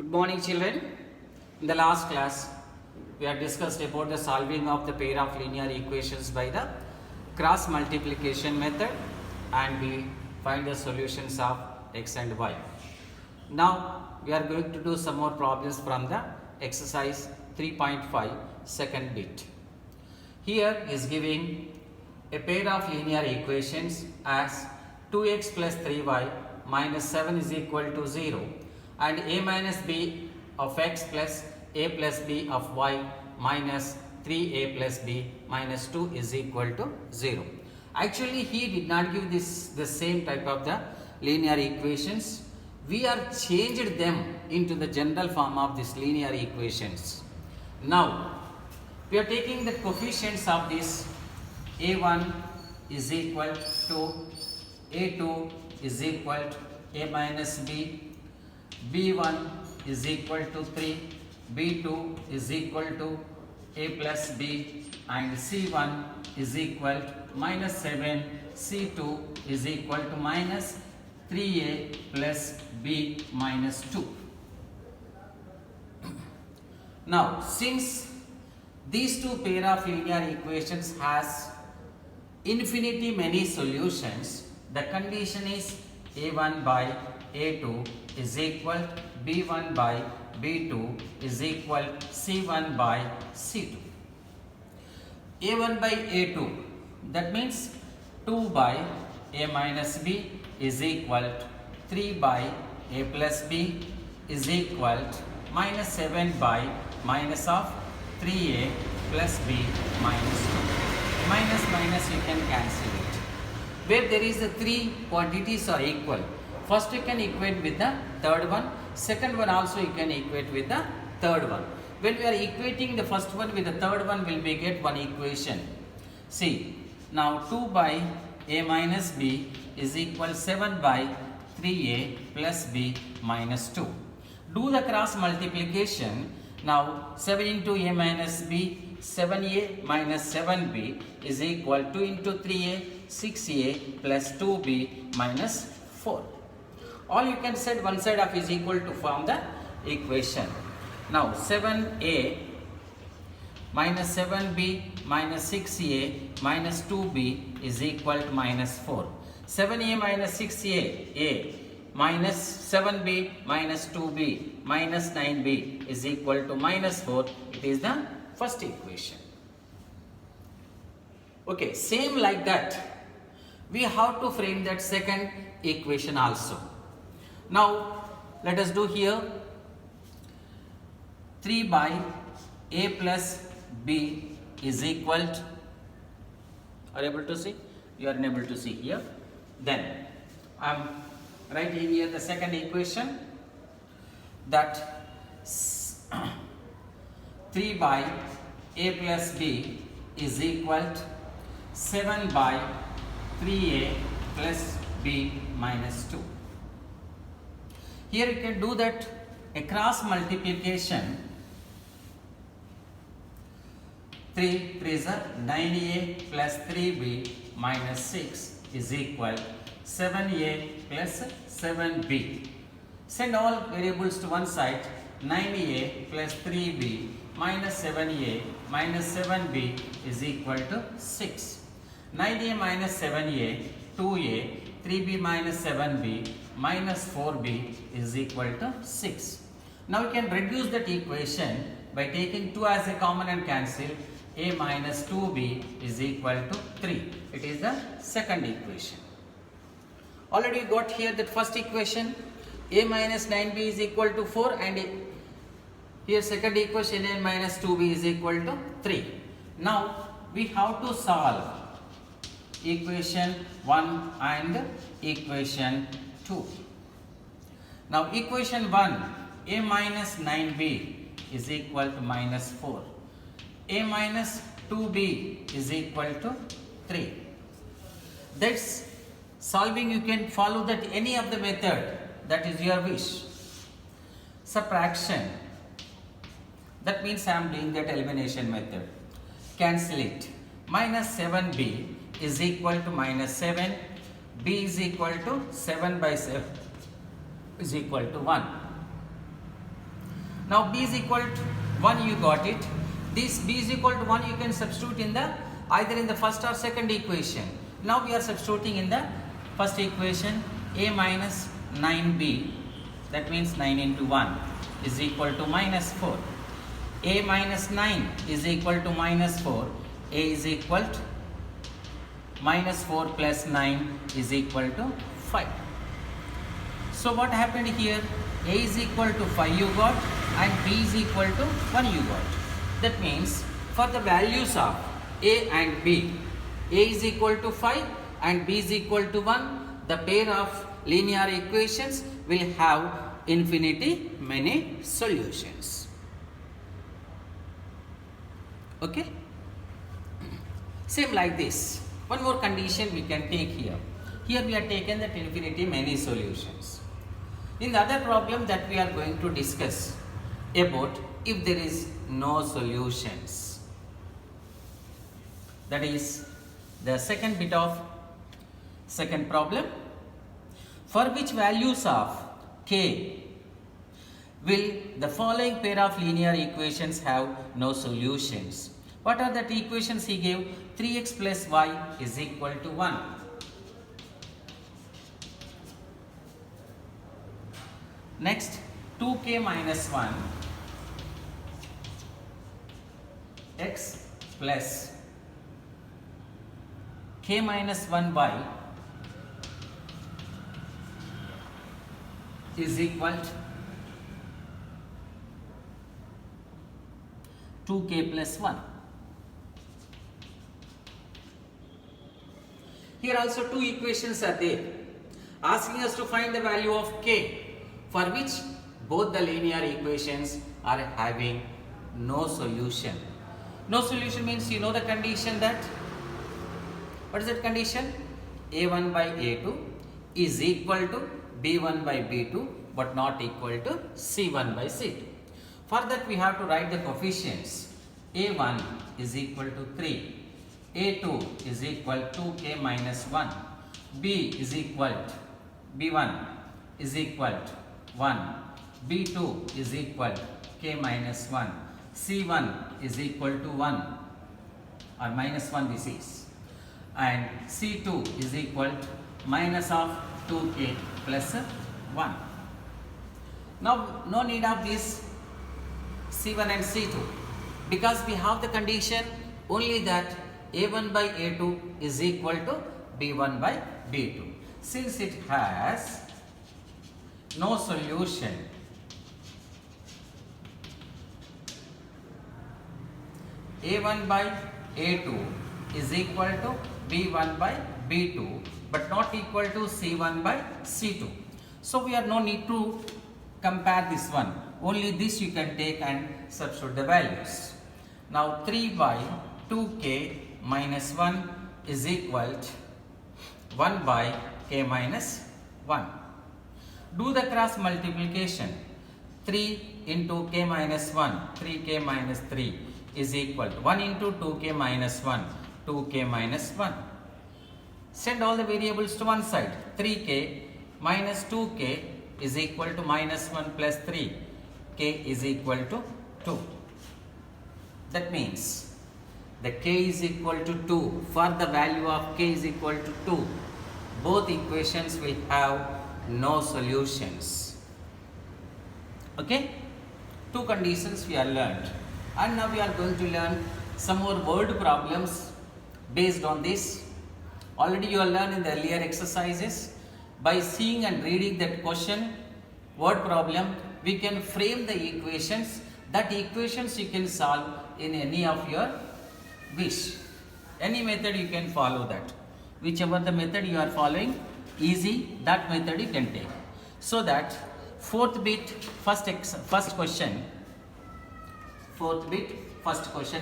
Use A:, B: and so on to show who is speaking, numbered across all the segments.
A: Good morning, children. In the last class, we have discussed about the solving of the pair of linear equations by the cross multiplication method, and we find the solutions of x and y. Now, we are going to do some more problems from the exercise 3.5 second bit. Here is giving a pair of linear equations as 2x plus 3y minus 7 is equal to 0 and a minus b of x plus a plus b of y minus 3a plus b minus 2 is equal to 0. Actually, he did not give the same type of the linear equations. We are changed them into the general form of these linear equations. Now, we are taking the coefficients of this. A1 is equal to A2 is equal to A minus B, B1 is equal to 3, B2 is equal to A plus B, and C1 is equal to minus 7, C2 is equal to minus 3A plus B minus 2. Now, since these two pair of linear equations has infinity many solutions, the condition is A1 by A2 is equal to B1 by B2 is equal to C1 by C2. A1 by A2, that means 2 by A minus B is equal to 3 by A plus B is equal to minus 7 by minus of 3A plus B minus 2. Minus minus you can cancel it. Where there is the three quantities are equal, first you can equate with the third one, second one also you can equate with the third one. When we are equating the first one with the third one, will we get one equation. See, now 2 by A minus B is equal 7 by 3A plus B minus 2. Do the cross multiplication. Now 7 into A minus B, 7A minus 7B is equal to 2 into 3A, 6A plus 2B minus 4. All you can set one side of is equal to form the equation. Now 7A minus 7B minus 6A minus 2B is equal to minus 4. 7A minus 6A, A minus 7B minus 2B minus 9B is equal to minus 4. It is the first equation. Okay, same like that, we have to frame that second equation also. Now, let us do here 3 by A plus B is equal to, are you able to see? You are unable to see here. Then, I am writing here the second equation, that 3 by A plus B is equal to 7 by 3A plus B minus 2. Here you can do that a cross multiplication. 3 is 9A plus 3B minus 6 is equal to 7A plus 7B. Send all variables to one side. 9A plus 3B minus 7A minus 7B is equal to 6. 9A minus 7A, 2A, 3B minus 7B minus 4B is equal to 6. Now you can reduce that equation by taking 2 as a common and cancel. A minus 2B is equal to 3. It is the second equation. Already got here that first equation. A minus 9B is equal to 4, and here second equation A minus 2B is equal to 3. Now we have to solve equation 1 and equation 2. Now equation 1, A minus 9B is equal to minus 4. A minus 2B is equal to 3. That's solving. You can follow that any of the method, that is your wish. Subtraction, that means I am doing that elimination method. Cancel it. Minus 7B is equal to minus 7. B is equal to 7 by 7 is equal to 1. Now b is equal to 1, you got it. This b is equal to 1 you can substitute in the either in the first or second equation. Now we are substituting in the first equation. A minus 9b, that means 9 into 1 is equal to minus 4. A minus 9 is equal to minus 4. A is equal to minus 4 plus 9 is equal to 5. So what happened here? A is equal to 5 you got and b is equal to 1 you got. That means for the values of a and b, a is equal to 5 and b is equal to 1, the pair of linear equations will have infinity many solutions. Okay? Same like this. One more condition we can take here. Here we have taken that infinity many solutions. In the other problem that we are going to discuss about if there is no solutions. That is the second bit of second problem, for which values of k will the following pair of linear equations have no solutions. What are that equations he gave? 3x plus y is equal to 1. Next, 2k minus 1 x plus k minus 1y is equal to 2k plus 1. Here also two equations are there asking us to find the value of k, for which both the linear equations are having no solution. No solution means you know the condition that, what is that condition? A1 by A2 is equal to B1 by B2 but not equal to C1 by C2. For that we have to write the coefficients. A1 is equal to 3, A2 is equal to k minus 1, B is equal to B1 is equal to 1, B2 is equal to k minus 1, C1 is equal to 1 or minus 1 this is, and C2 is equal to minus of 2k plus 1. Now no need of this C1 and C2 because we have the condition only that A1 by A2 is equal to B1 by B2. Since it has no solution, A1 by A2 is equal to B1 by B2 but not equal to C1 by C2. So we have no need to compare this one. Only this you can take and substitute the values. Now 3 by 2k minus 1 is equal to 1 by k minus 1. Do the cross multiplication. 3 into k minus 1, 3k minus 3 is equal to 1 into 2k minus 1, 2k minus 1. Send all the variables to one side. 3k minus 2k is equal to minus 1 plus 3. K is equal to 2. That means the k is equal to 2. For the value of k is equal to 2, both equations will have no solutions. Okay? Two conditions we are learned. And now we are going to learn some more word problems based on this. Already you have learned in the earlier exercises. By seeing and reading that question, word problem, we can frame the equations. That equations you can solve in any of your wish. Any method you can follow that. Whichever the method you are following, easy, that method you can take. So that fourth bit, first question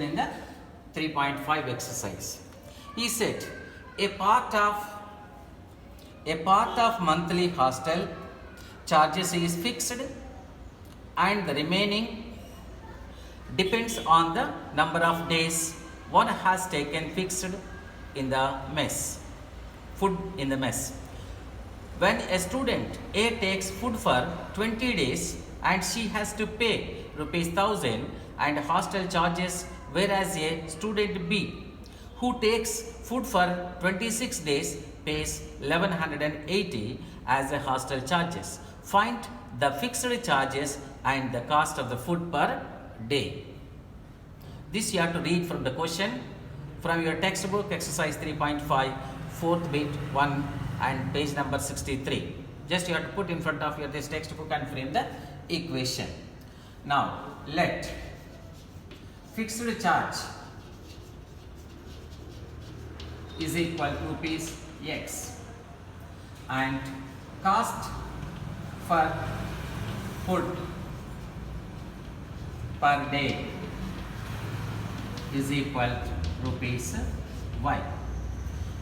A: in the 3.5 exercise. He said, a part of monthly hostel charges is fixed and the remaining depends on the number of days one has taken fixed in the mess, food in the mess. When a student A takes food for 20 days, and she has to pay rupees 1000 and hostel charges, whereas a student B who takes food for 26 days pays 1180 as a hostel charges. Find the fixed charges and the cost of the food per day. This you have to read from the question from your textbook, exercise 3.5, fourth bit 1 and page number 63. Just you have to put in front of your this textbook and frame the equation. Now let fixed charge is equal to rupees X and cost for food per day is equal to rupees Y.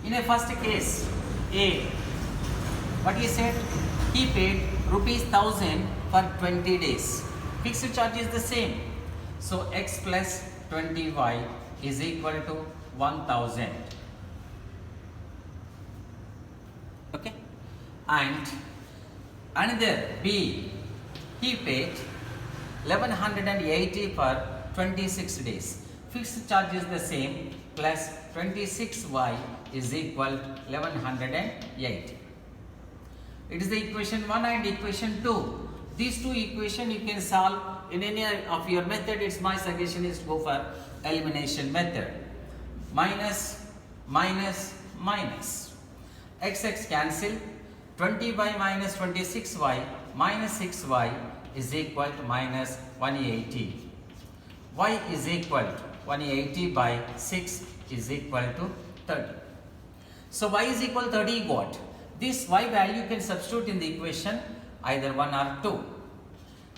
A: In a first case, A, what he said? He paid rupees 1000 for 20 days. Fixed charge is the same. So X plus 20Y is equal to 1000. Okay. And another B, he paid 1180 for 26 days. Fixed charge is the same, plus 26Y is equal to 1180. It is the equation 1 and equation 2. These two equations you can solve in any of your method. It's my suggestion is to go for elimination method. Minus, minus, minus. X cancel. 20y minus 26y minus 6y is equal to minus 180. Y is equal to 180 by 6 is equal to 30. So y is equal to 30 what? This y value you can substitute in the equation either 1 or 2.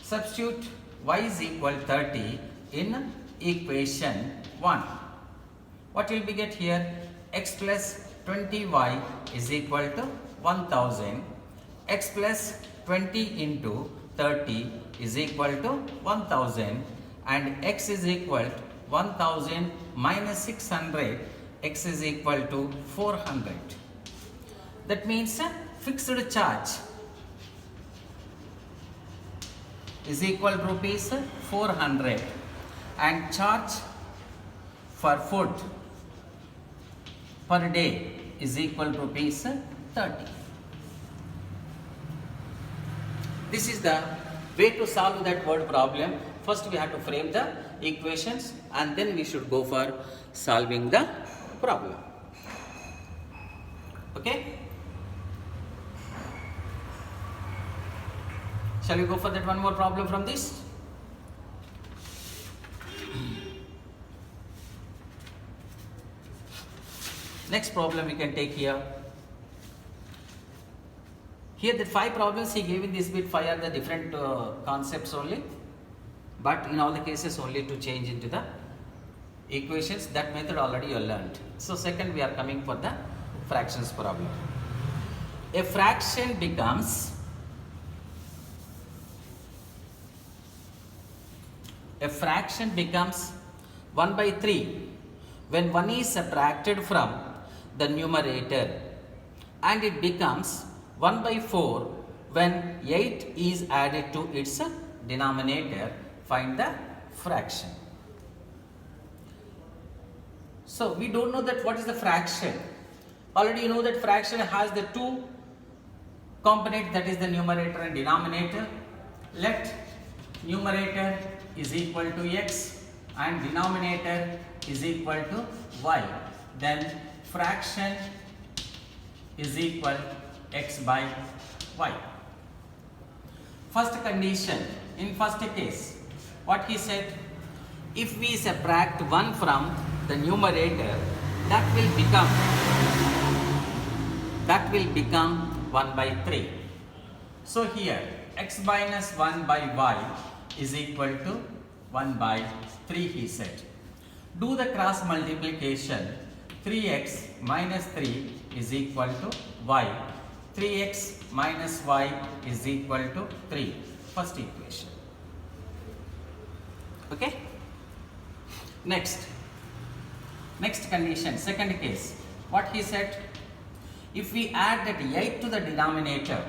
A: Substitute y is equal to 30 in equation 1. What will we get here? X plus 20y is equal to 1000. X plus 20 into 30 is equal to 1000 and x is equal to 1000 minus 600, x is equal to 400. That means fixed charge is equal to rupees 400 and charge for food per day is equal to rupees 30. This is the way to solve that word problem. First we have to frame the equations and then we should go for solving the problem. Okay? Shall we go for that one more problem from this? Next problem we can take here. Here the 5 problems he gave in this bit, 5 are the different concepts only. But in all the cases only to change into the equations. That method already you learned. So second we are coming for the fractions problem. A fraction becomes 1 by 3 when 1 is subtracted from the numerator, and it becomes 1 by 4 when 8 is added to its denominator. Find the fraction. So we don't know that what is the fraction. Already you know that fraction has the 2 components, that is the numerator and denominator. Let numerator is equal to x and denominator is equal to y. Then fraction is equal x by y. First condition, in first case, what he said, if we subtract 1 from the numerator, that will become 1 by 3. So here x minus 1 by y is equal to 1 by 3 he said. Do the cross multiplication. 3x minus 3 is equal to y. 3x minus y is equal to 3. First equation. Okay. Next condition, second case. What he said, if we add that 8 to the denominator,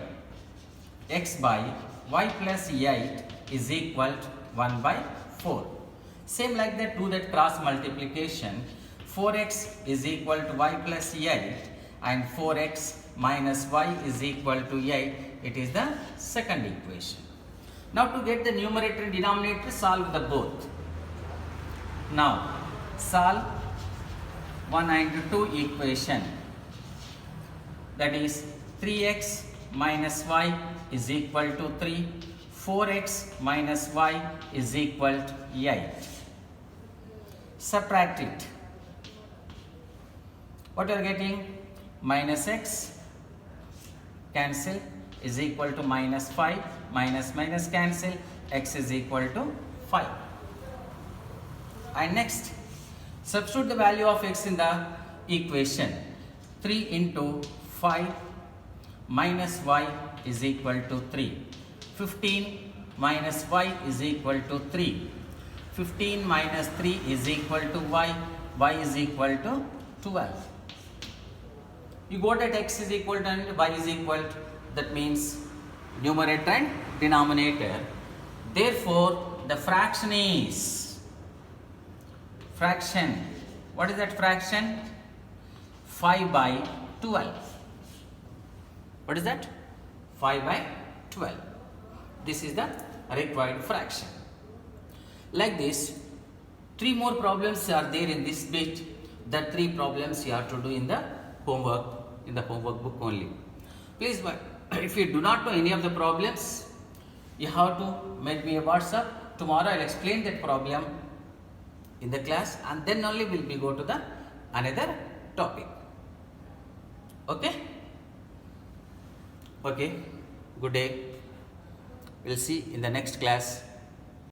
A: x by y plus 8 is equal to 1 by 4. Same like that, do that cross multiplication. 4x is equal to y plus 8 and 4x minus y is equal to 8. It is the second equation. Now to get the numerator and denominator, solve the both. Now solve 1 and 2 equation. That is 3x minus y is equal to 3. 4x minus y is equal to 8. Subtract it. What you are getting? Minus x cancel is equal to minus 5. Minus minus cancel. X is equal to 5. And next, substitute the value of x in the equation. 3 into 5 minus y is equal to 3. 15 minus y is equal to 3. 15 minus 3 is equal to y. Y is equal to 12. You got that x is equal to and y is equal to, that means numerator and denominator. Therefore, the fraction is fraction. What is that fraction? 5 by 12. What is that? 5 by 12. This is the required fraction. Like this, 3 more problems are there in this bit. The 3 problems you have to do in the homework book only. Please, if you do not know any of the problems, you have to make me a WhatsApp. Tomorrow I will explain that problem in the class, and then only we will go to the another topic. Okay? Okay. Good day. We'll see in the next class.